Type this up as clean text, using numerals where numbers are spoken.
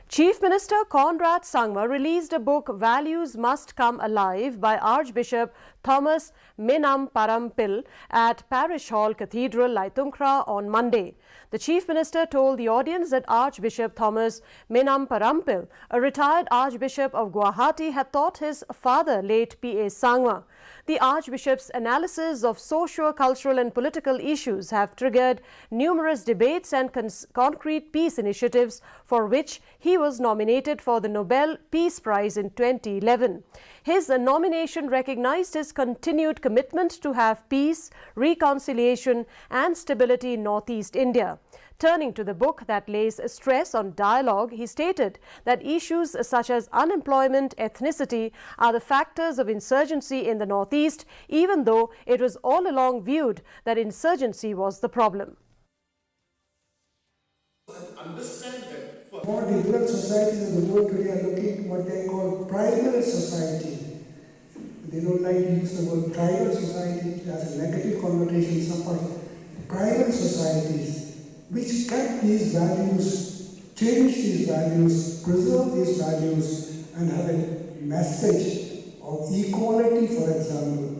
Chief Minister Conrad Sangma released a book, Values Must Come Alive, by Archbishop Thomas Menam Parampil at Parish Hall Cathedral, Laitunkra on Monday. The Chief Minister told the audience that Archbishop Thomas Menam Parampil, a retired Archbishop of Guwahati, had taught his father, late P.A. Sangma. The Archbishop's analysis of socio-cultural and political issues have triggered numerous debates and concrete peace initiatives for which he was nominated for the Nobel Peace Prize in 2011. His nomination recognized his continued commitment to have peace, reconciliation and stability in Northeast India. Turning to the book that lays stress on dialogue, he stated that issues such as unemployment, ethnicity are the factors of insurgency in the Northeast, even though it was all along viewed that insurgency was the problem. Understand that more developed societies in the world today are looking what they call tribal society. They don't like to use the word tribal society, it has a negative connotation in some parts. Tribal societies which kept these values, change these values, preserve these values, and have a message of equality, for example.